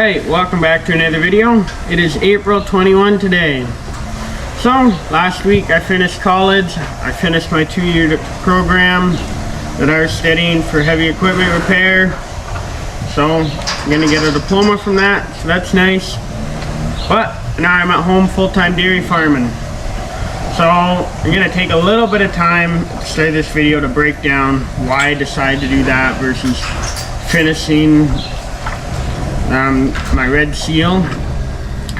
Alright, welcome back to another video. It is April 21 today. So, last week I finished college. I finished my 2-year program that I was studying for heavy equipment repair. So, I'm going to get a diploma from that, so that's nice. But, now I'm at home full-time dairy farming. So, I'm going to take a little bit of time to start this video to break down why I decided to do that versus finishing my red seal.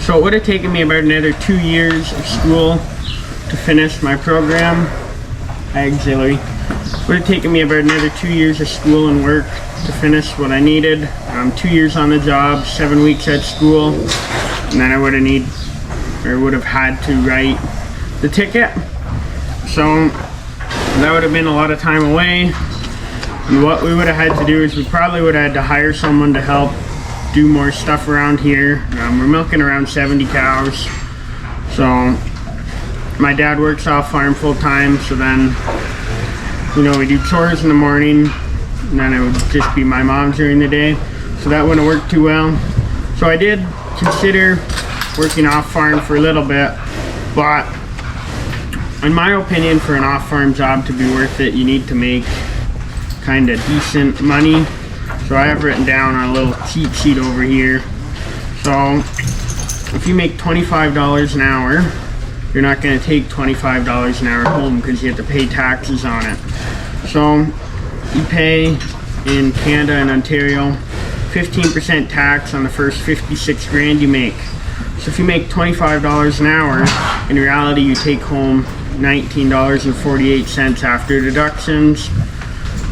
So it would have taken me about another 2 years of school to finish my program. Auxiliary. It would have taken me about another 2 years of school and work to finish what I needed. 2 years on the job, 7 weeks at school, and then I would have had to write the ticket. So that would have been a lot of time away. And what we would have had to do is we probably would have had to hire someone to help do more stuff around here. We're milking around 70 cows. So my dad works off farm full time, so then, you know, we do chores in the morning, and then it would just be my mom during the day. So that wouldn't work too well. So I did consider working off farm for a little bit, but in my opinion, for an off farm job to be worth it, you need to make kind of decent money. So I have written down on a little cheat sheet over here. So if you make $25 an hour, you're not going to take $25 an hour home because you have to pay taxes on it. So you pay in Canada and Ontario 15% tax on the first 56 grand you make. So if you make $25 an hour, in reality you take home $19.48 after deductions.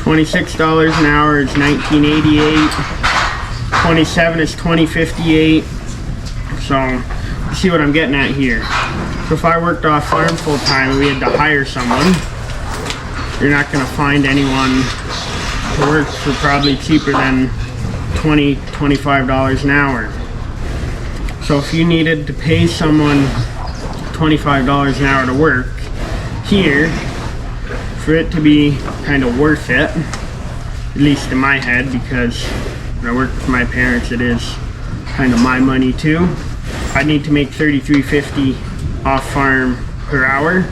$26 an hour is $19.88. 27 is $20.58. So you see what I'm getting at here. So if I worked off farm full time and we had to hire someone, you're not going to find anyone to work for probably cheaper than $25 an hour. So if you needed to pay someone $25 an hour to work here, for it to be kind of worth it, at least in my head, because when I work with my parents, it is kind of my money too. I need to make $33.50 off farm per hour,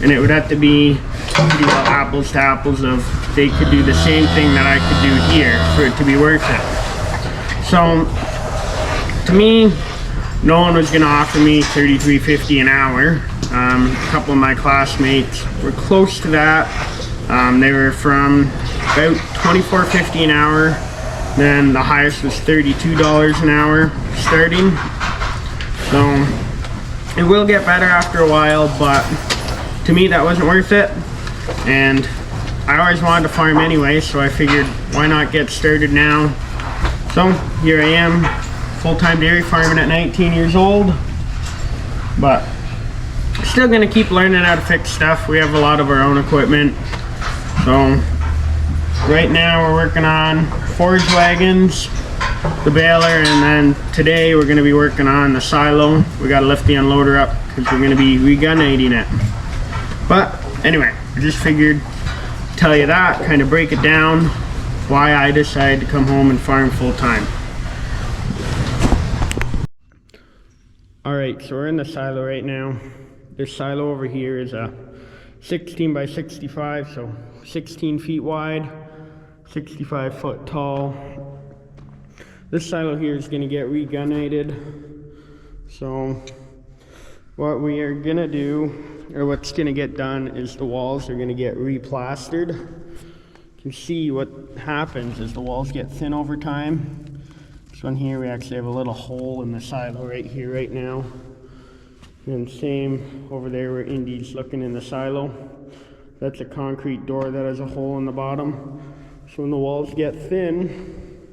and it would have to be pretty well apples to apples of they could do the same thing that I could do here for it to be worth it. So to me, no one was going to offer me $33.50 an hour. A couple of my classmates were close to that. They were from about $24.50 an hour. Then the highest was $32 an hour starting. So it will get better after a while, but to me that wasn't worth it. And I always wanted to farm anyway, so I figured why not get started now. So here I am, full-time dairy farming at 19 years old. But still gonna keep learning how to fix stuff. We have a lot of our own equipment. So right now we're working on forage wagons, the baler, and then today we're gonna be working on the silo. We gotta lift the unloader up because we're gonna be regunnating it. But anyway, I just figured to tell you that, kind of break it down, why I decided to come home and farm full time. Alright, so we're in the silo right now. This silo over here is a 16 by 65, so 16 feet wide, 65 foot tall. This silo here is going to get regunnated. So what we are going to do, or what's going to get done, is the walls are going to get replastered. You can see what happens is the walls get thin over time. This one here, we actually have a little hole in the silo right here right now. And same over there where Indy's looking in the silo. That's a concrete door that has a hole in the bottom. So when the walls get thin,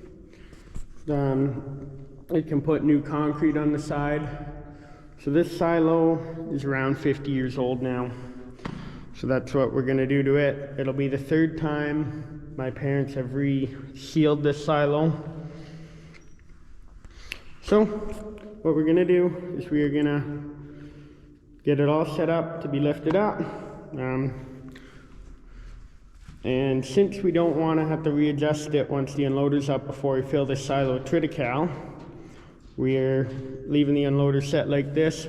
it can put new concrete on the side. So this silo is around 50 years old now. So that's what we're gonna do to it. It'll be the third time my parents have re-sealed this silo. So what we're gonna do is we are gonna get it all set up to be lifted up. And since we don't want to have to readjust it once the unloader's up before we fill this silo with triticale, We're leaving the unloader set like this.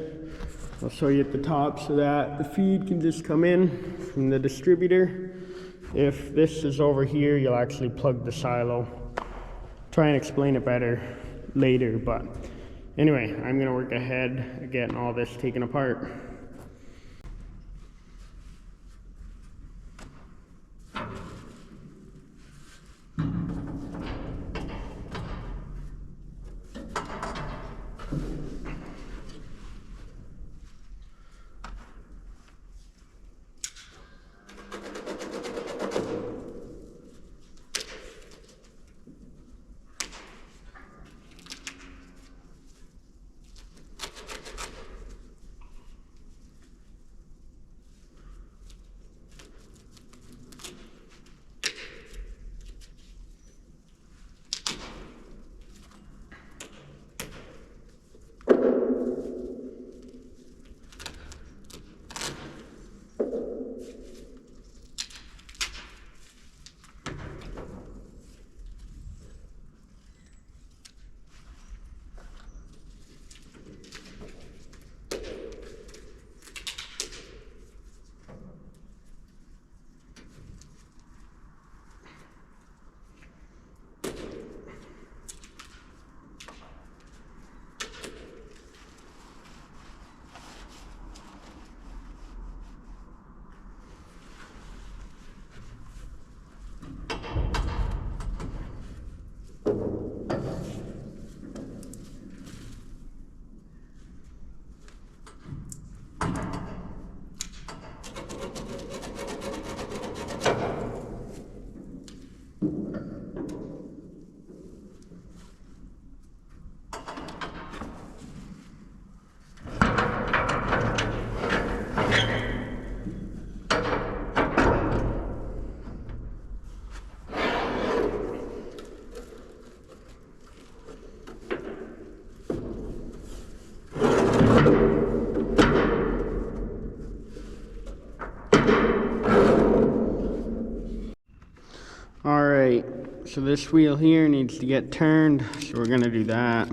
I'll show you at the top so that the feed can just come in from the distributor. If this is over here, you'll actually plug the silo. Try and explain it better later, but anyway, I'm gonna work ahead at getting all this taken apart. Alright, so this wheel here needs to get turned, so we're gonna do that.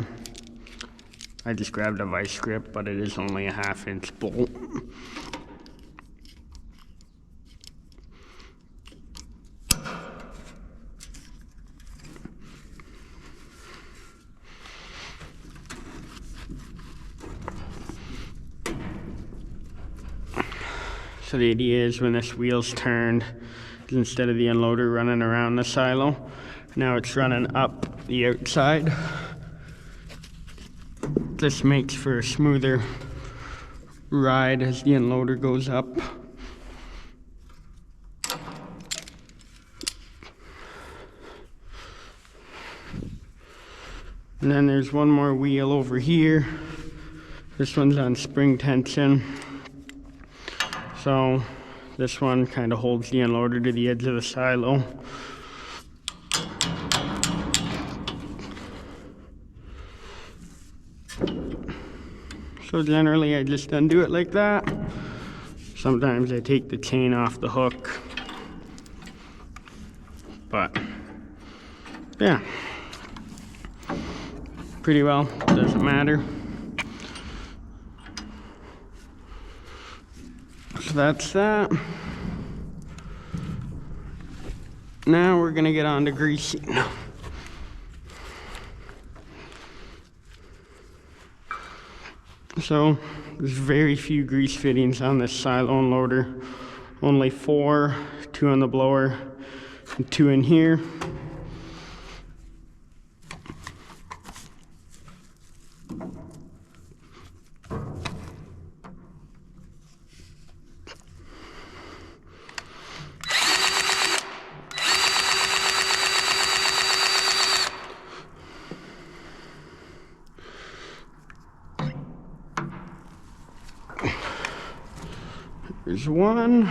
I just grabbed a vice grip, but it is only a 1/2 inch bolt. So the idea is when this wheel's turned, instead of the unloader running around the silo, now it's running up the outside. This makes for a smoother ride as the unloader goes up. And then there's one more wheel over here. This one's on spring tension. So this one kind of holds the unloader to the edge of the silo. So generally I just undo it like that. Sometimes I take the chain off the hook. But yeah, pretty well, doesn't matter. So that's that. Now we're gonna get on to greasing. So there's very few grease fittings on this silo unloader. Only 4, 2 on the blower, and 2 in here. There's one.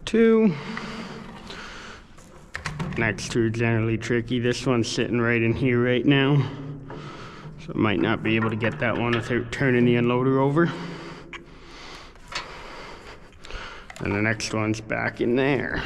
Two. Next two are generally tricky. This one's sitting right in here right now, so I might not be able to get that one without turning the unloader over. And the next one's back in there.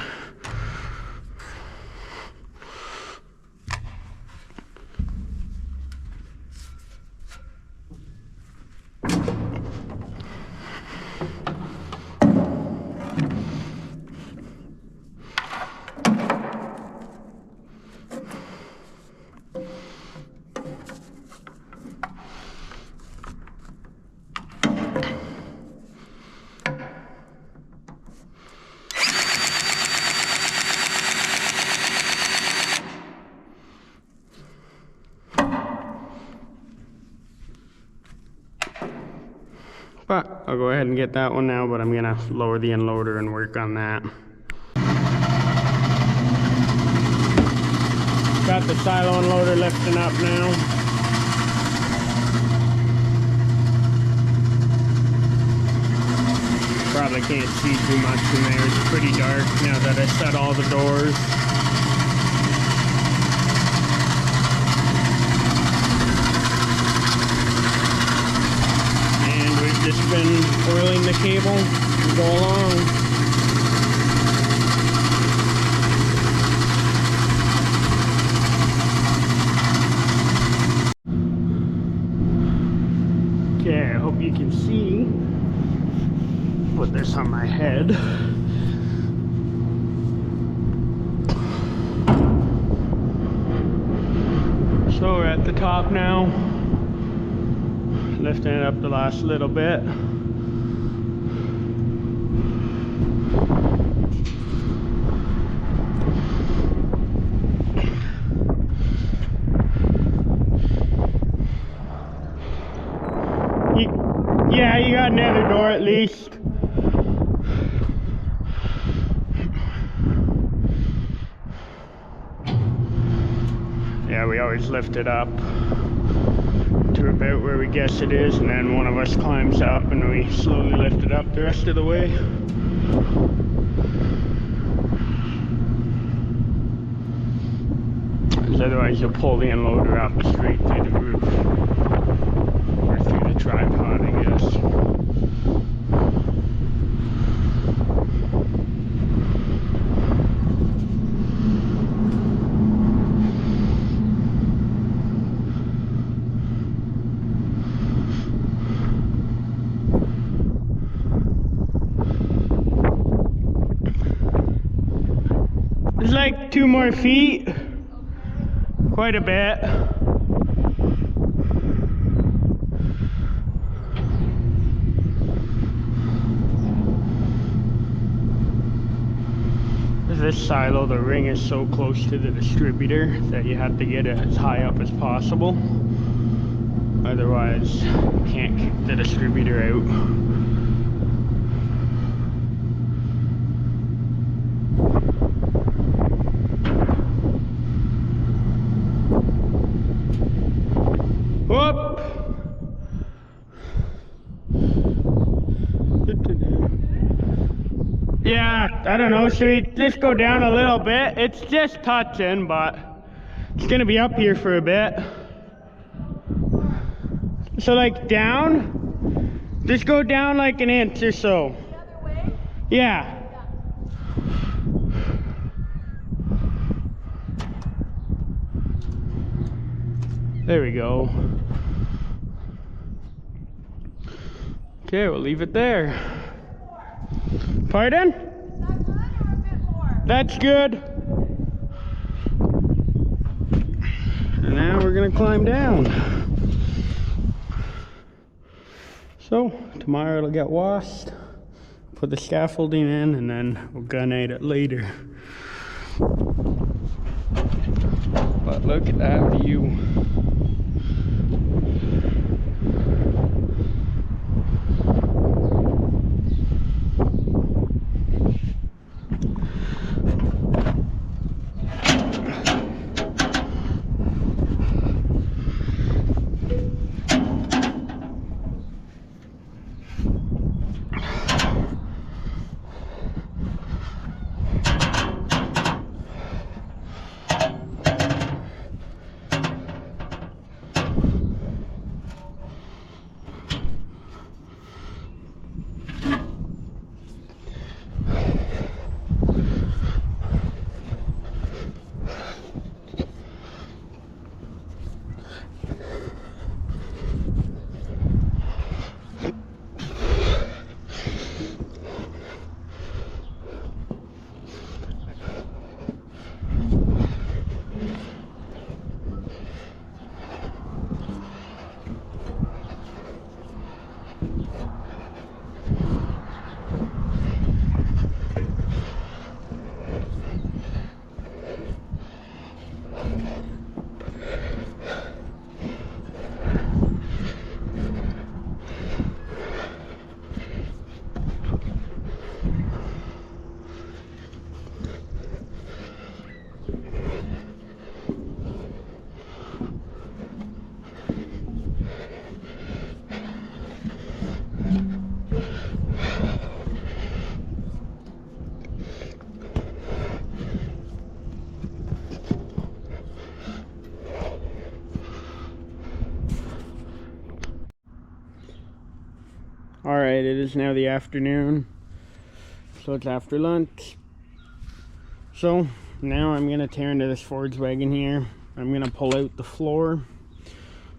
But I'll go ahead and get that one now, but I'm gonna lower the unloader and work on that. Got the silo unloader lifting up now. Probably can't see too much in there. It's pretty dark now that I set all the doors. Just been oiling the cable to go along. Okay, I hope you can see. Put this on my head. So we're at the top now. Lifting it up the last little bit. Yeah, you got another door at least. Yeah, we always lift it up to about where we guess it is, and then one of us climbs up and we slowly lift it up the rest of the way. Because otherwise you'll pull the unloader up straight through the roof. Or through the tripod, I guess. It's like 2 more feet, quite a bit. This silo, the ring is so close to the distributor that you have to get it as high up as possible. Otherwise, you can't kick the distributor out. Whoop! Yeah, I don't know, should we just go down a little bit? It's just touching, but it's gonna be up here for a bit. So like down? Just go down like an inch or so. The other way? Yeah. There we go. Okay, we'll leave it there. Pardon? Is that good or a bit more? That's good. And now we're gonna climb down. So tomorrow it'll get washed, put the scaffolding in, and then we'll gunite it later. But look at that view. Alright, it is now the afternoon, so it's after lunch. So now I'm gonna tear into this Volkswagen here. I'm gonna pull out the floor.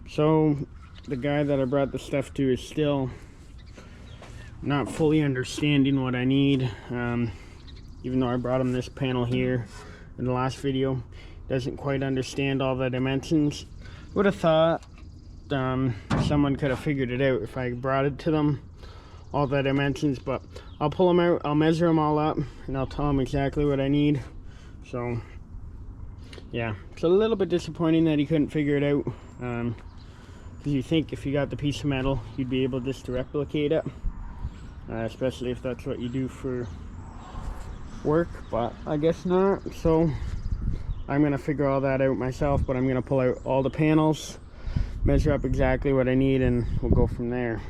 So the guy that I brought the stuff to is still not fully understanding what I need. Even though I brought him this panel here in the last video, doesn't quite understand all the dimensions. Would have thought someone could have figured it out if I brought it to them, all the dimensions, but I'll pull them out, I'll measure them all up, and I'll tell them exactly what I need. So yeah, it's a little bit disappointing that he couldn't figure it out, because you think if you got the piece of metal you'd be able just to replicate it, especially if that's what you do for work, but I guess not. So I'm gonna figure all that out myself, but I'm gonna pull out all the panels, measure up exactly what I need, and we'll go from there.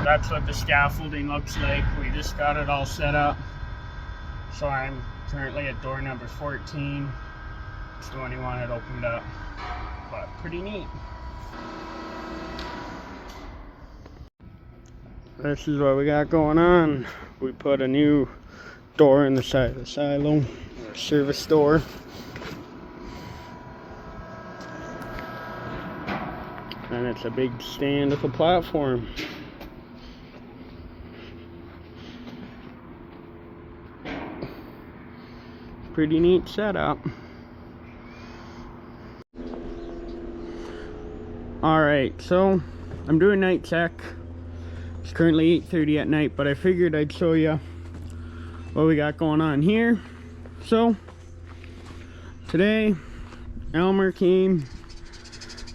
That's what the scaffolding looks like. We just got it all set up. So I'm currently at door number 14. It's the one he wanted opened up, but pretty neat. This is what we got going on. We put a new door in the side of the silo, or service door. And it's a big stand with a platform. Pretty neat setup. Alright, so I'm doing night check. It's currently 8:30 at night, but I figured I'd show you what we got going on here. So today Elmer came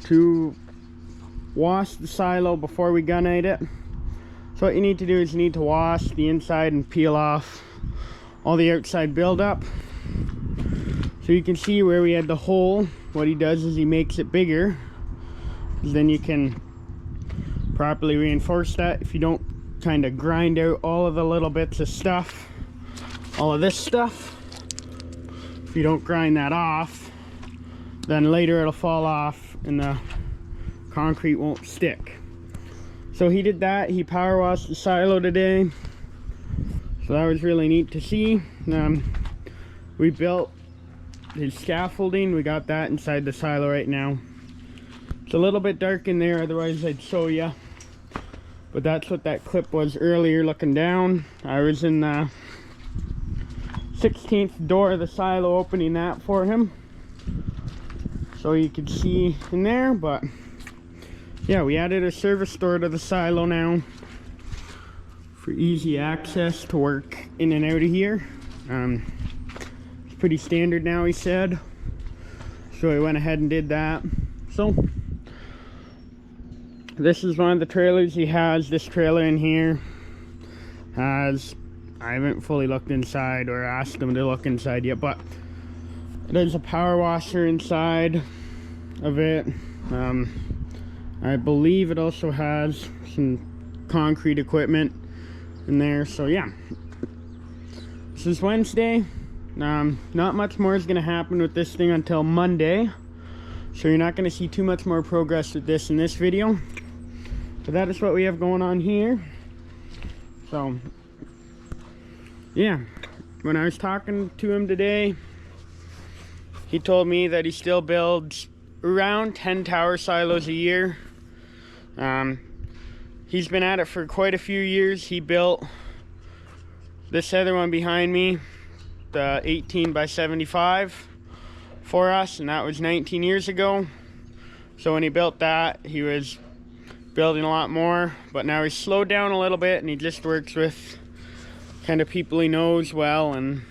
to wash the silo before we gunite it. So what you need to do is you need to wash the inside and peel off all the outside buildup. So you can see where we had the hole. What he does is he makes it bigger, because then you can properly reinforce that. If you don't kind of grind out all of the little bits of stuff, all of this stuff, if you don't grind that off, then later it'll fall off and the concrete won't stick. So he did that. He power washed the silo today, so that was really neat to see. We built his scaffolding. We got that inside the silo right now. It's a little bit dark in there, otherwise I'd show you, but that's what that clip was earlier looking down. I was in the 16th door of the silo opening that for him, so you could see in there. But yeah, we added a service door to the silo now for easy access to work in and out of here. It's pretty standard now, he said, so we went ahead and did that. So this is one of the trailers he has. This trailer in here has, I haven't fully looked inside or asked him to look inside yet, but there's a power washer inside of it. I believe it also has some concrete equipment in there. So yeah, this is Wednesday. Not much more is going to happen with this thing until Monday, so you're not going to see too much more progress with this in this video. But that is what we have going on here. So yeah, when I was talking to him today, he told me that he still builds around 10 tower silos a year. He's been at it for quite a few years. He built this other one behind me, the 18 by 75 for us, and that was 19 years ago. So when he built that, he was building a lot more, but now he's slowed down a little bit and he just works with kind of people he knows well and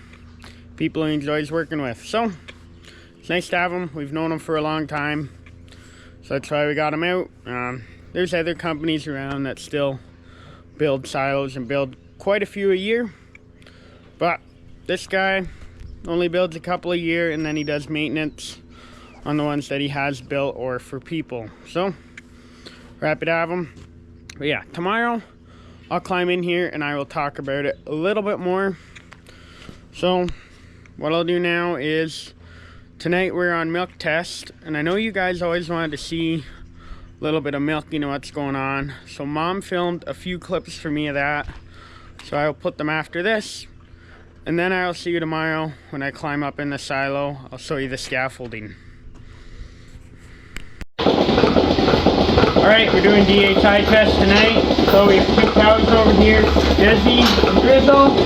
people he enjoys working with. So it's nice to have him. We've known him for a long time, so that's why we got him out. There's other companies around that still build silos and build quite a few a year, but this guy only builds a couple a year, and then he does maintenance on the ones that he has built or for people. So we're happy to have him. But yeah, tomorrow I'll climb in here and I will talk about it a little bit more. So what I'll do now is, tonight we're on milk test, and I know you guys always wanted to see a little bit of milk, you know what's going on. So Mom filmed a few clips for me of that, so I'll put them after this, and then I'll see you tomorrow when I climb up in the silo. I'll show you the scaffolding. Alright, we're doing DHI test tonight. So we have two cows over here, Desi and Drizzle.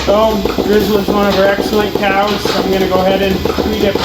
So Drizzle is one of our excellent cows, so I'm going to go ahead and treat it.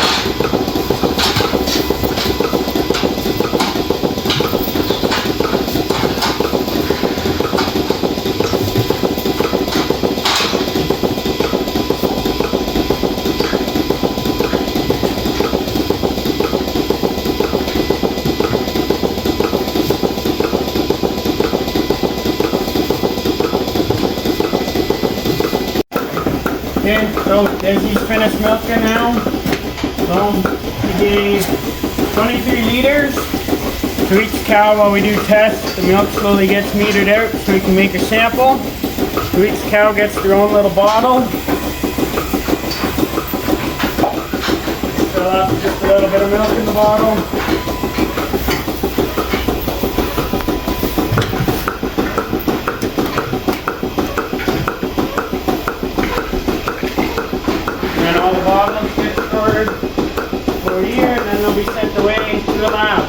Okay, so Desi's finished milking now. So we gave 23 liters to each cow while we do tests. The milk slowly gets metered out so we can make a sample. So each cow gets their own little bottle. Fill up just a little bit of milk in the bottle. All the bottles get stored for a year, and then they'll be sent away to the lab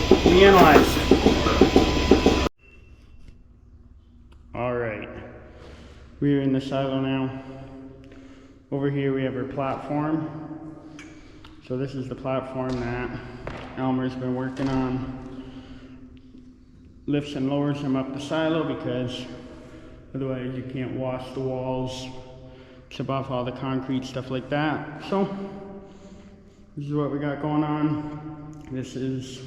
to be analyzed. Alright, we're in the silo now. Over here we have our platform. So this is the platform that Elmer's been working on. Lifts and lowers them up the silo because otherwise you can't wash the walls, chip off all the concrete, stuff like that. So this is what we got going on. This is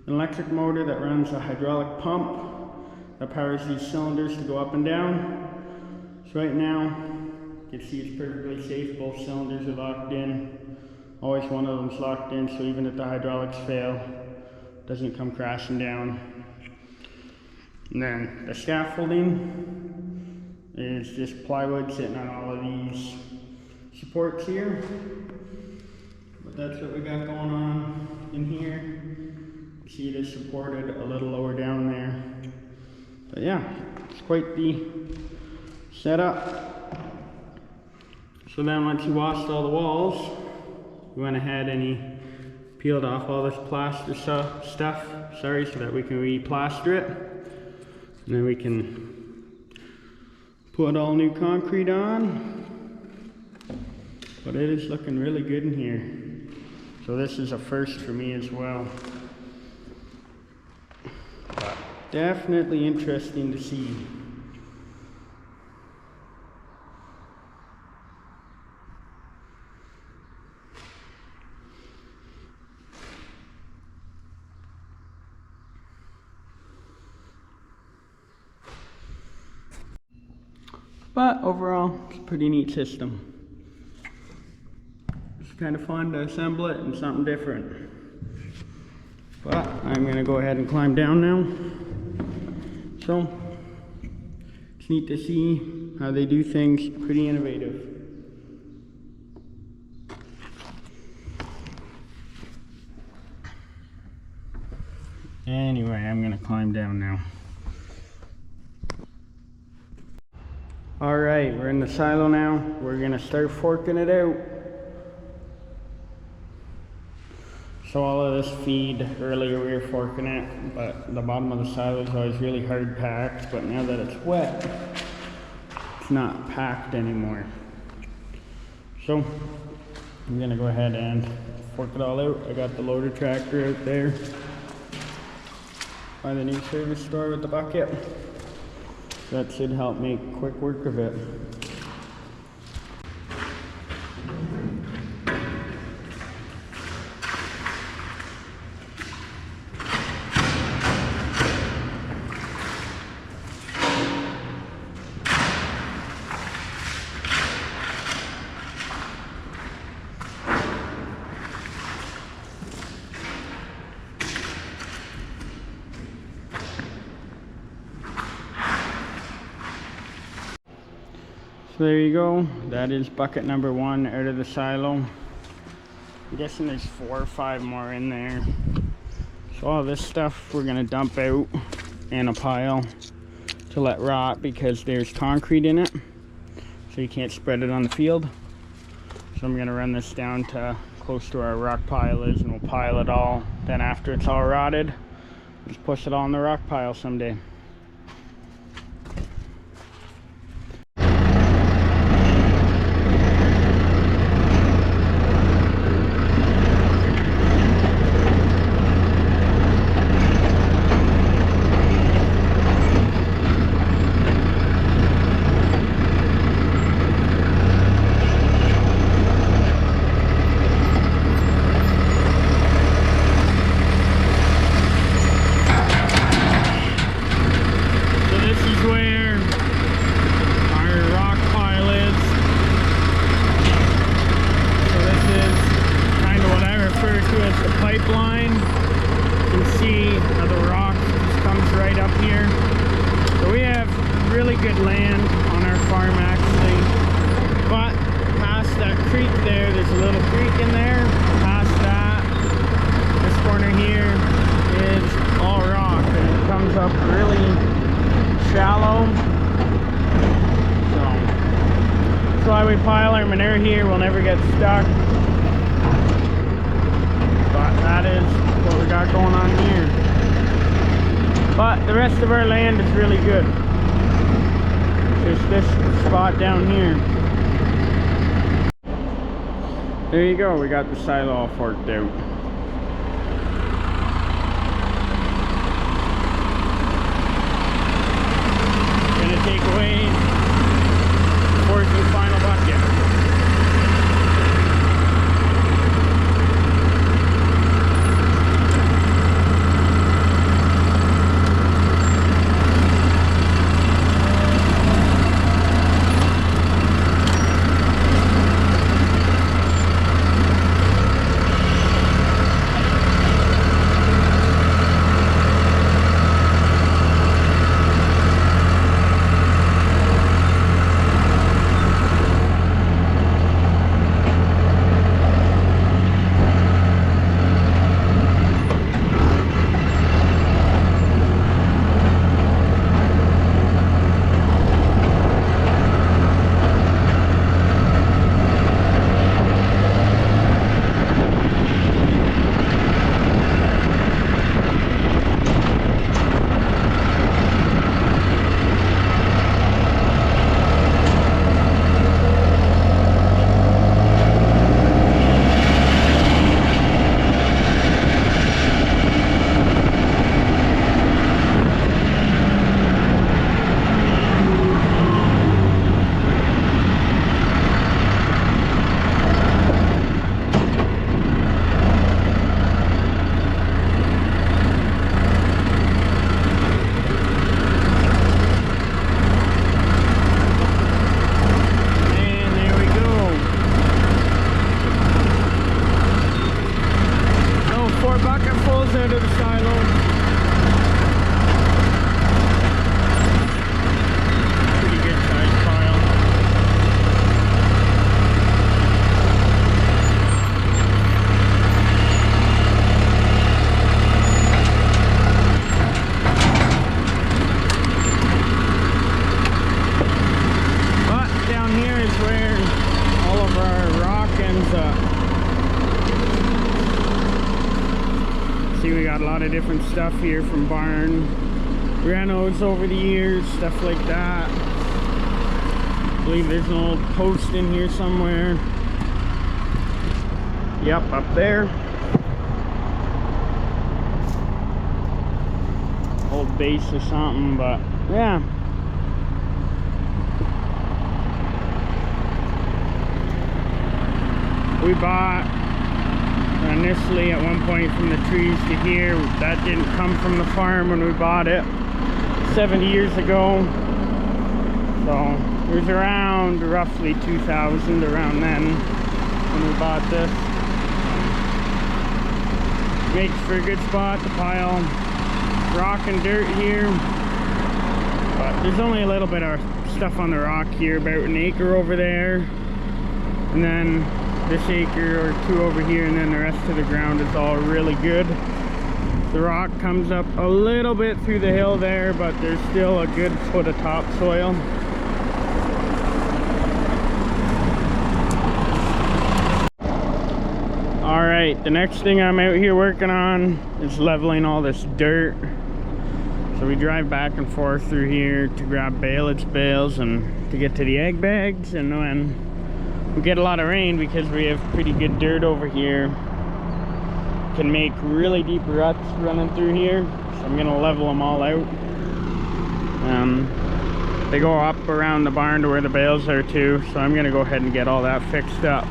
an electric motor that runs a hydraulic pump that powers these cylinders to go up and down. So right now you can see it's perfectly safe. Both cylinders are locked in. Always one of them's locked in, so even if the hydraulics fail, it doesn't come crashing down. And then the scaffolding is just plywood sitting on all of these supports here. But that's what we got going on in here. You see it is supported a little lower down there. But yeah, it's quite the setup. So then once you washed all the walls, we went ahead and he peeled off all this plaster stuff, so that we can re-plaster it. And then we can put all new concrete on, but it is looking really good in here. So this is a first for me as well. But definitely interesting to see. But overall, it's a pretty neat system. It's kind of fun to assemble it and something different. But I'm going to go ahead and climb down now. So it's neat to see how they do things, pretty innovative. Anyway, I'm going to climb down now. Alright, we're in the silo now. We're going to start forking it out. So all of this feed, earlier we were forking it, but the bottom of the silo is always really hard packed, but now that it's wet, it's not packed anymore. So I'm going to go ahead and fork it all out. I got the loader tractor out there by the new service store with the bucket. That should help make quick work of it. So there you go. That is bucket number 1 out of the silo. I'm guessing there's 4 or 5 more in there. So all this stuff we're gonna dump out in a pile to let rot because there's concrete in it. So you can't spread it on the field. So I'm gonna run this down to close to our rock pile is, and we'll pile it all. Then after it's all rotted, just push it all in the rock pile someday. Pipeline. You can see how the rock just comes right up here. So we have really good land on our farm actually. But past that creek there's a little creek in there. Past that, this corner here is all rock and it comes up really shallow. So that's why we pile our manure here. We'll never get stuck. But that is what we got going on here. But the rest of our land is really good. Just this spot down here. There you go, we got the silo all forked out. Gonna take away the 4th and final bucket. Out of the silo. Pretty good size pile. But down here is where all of our rock ends up. See, we got a lot of different stuff here from barn renos over the years, stuff like that. I believe there's an old post in here somewhere. Yep, up there. Old base or something, but yeah. We bought initially at one point from the trees to here. That didn't come from the farm when we bought it 70 years ago. So it was around roughly 2000 around then when we bought this. Makes for a good spot to pile rock and dirt here. But There's only a little bit of stuff on the rock here, about an acre over there, and then this acre or two over here, and then the rest of the ground is all really good. The rock comes up a little bit through the hill there, but there's still a good foot of topsoil. Alright, the next thing I'm out here working on is leveling all this dirt. So we drive back and forth through here to grab baleage bales and to get to the egg bags, and when we get a lot of rain, because we have pretty good dirt over here, can make really deep ruts running through here. So I'm gonna level them all out. They go up around the barn to where the bales are too, so I'm gonna go ahead and get all that fixed up.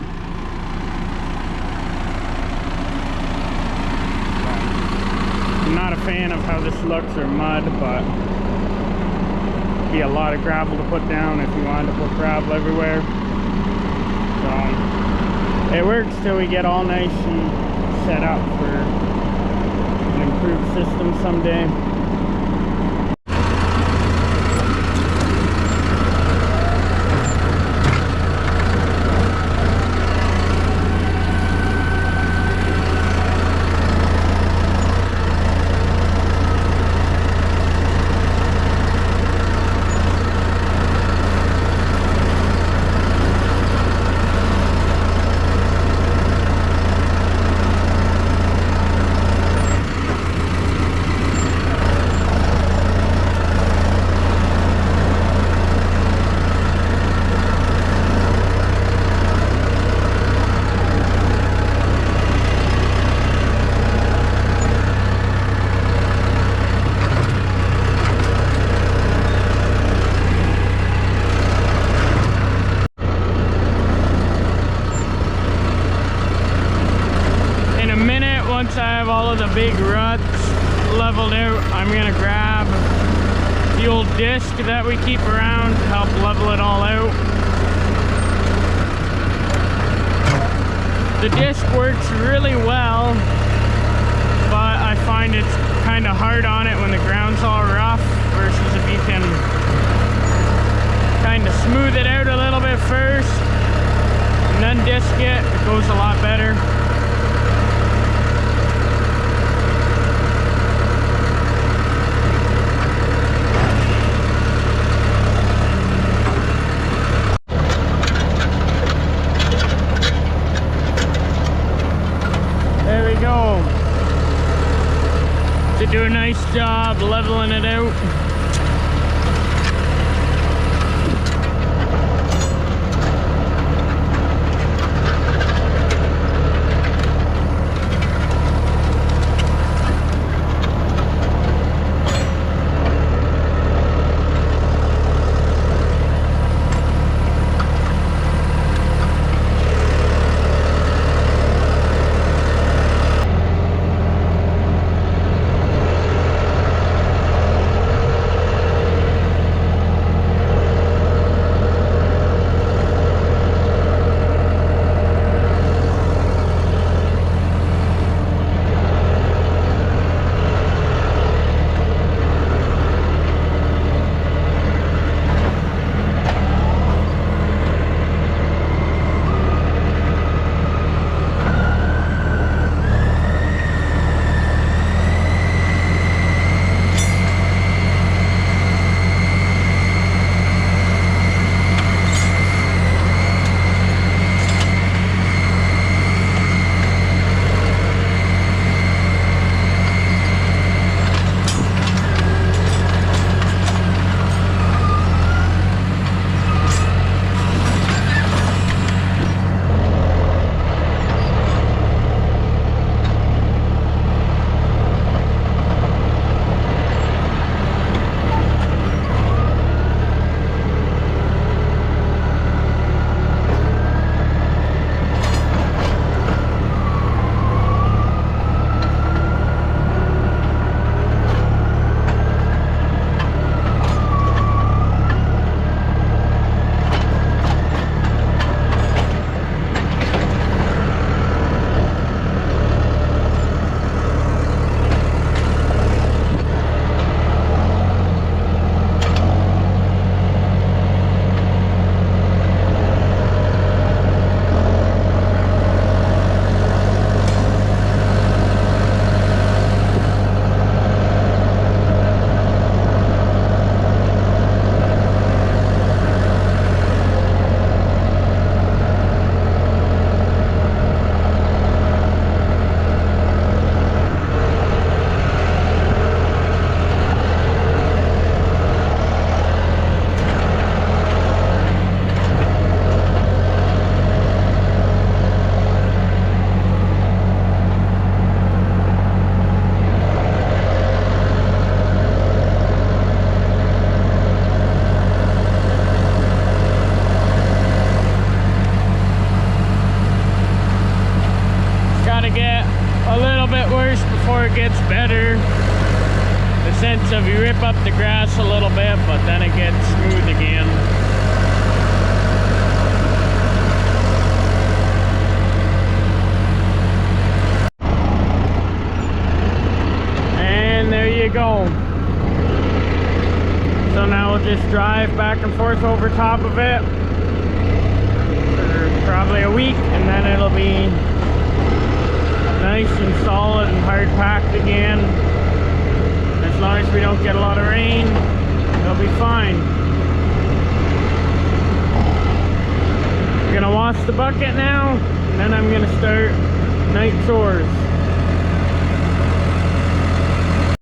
I'm not a fan of how this looks, or mud, but it'd be a lot of gravel to put down if you wanted to put gravel everywhere. So it works till we get all nice and set up for an improved system someday. Once I have all of the big ruts leveled out, I'm gonna grab the old disc that we keep around to help level it all out. The disc works really well, but I find it's kind of hard on it when the ground's all rough, versus if you can kind of smooth it out a little bit first and then disc it, it goes a lot better. They do a nice job leveling it out. rip up the grass a little bit, but then it gets smooth again. And there you go. So now we'll just drive back and forth over top of it for probably a week, and then it'll be nice and solid and hard packed again. As long as we don't get a lot of rain, it'll be fine. I'm gonna wash the bucket now, and then I'm gonna start night chores.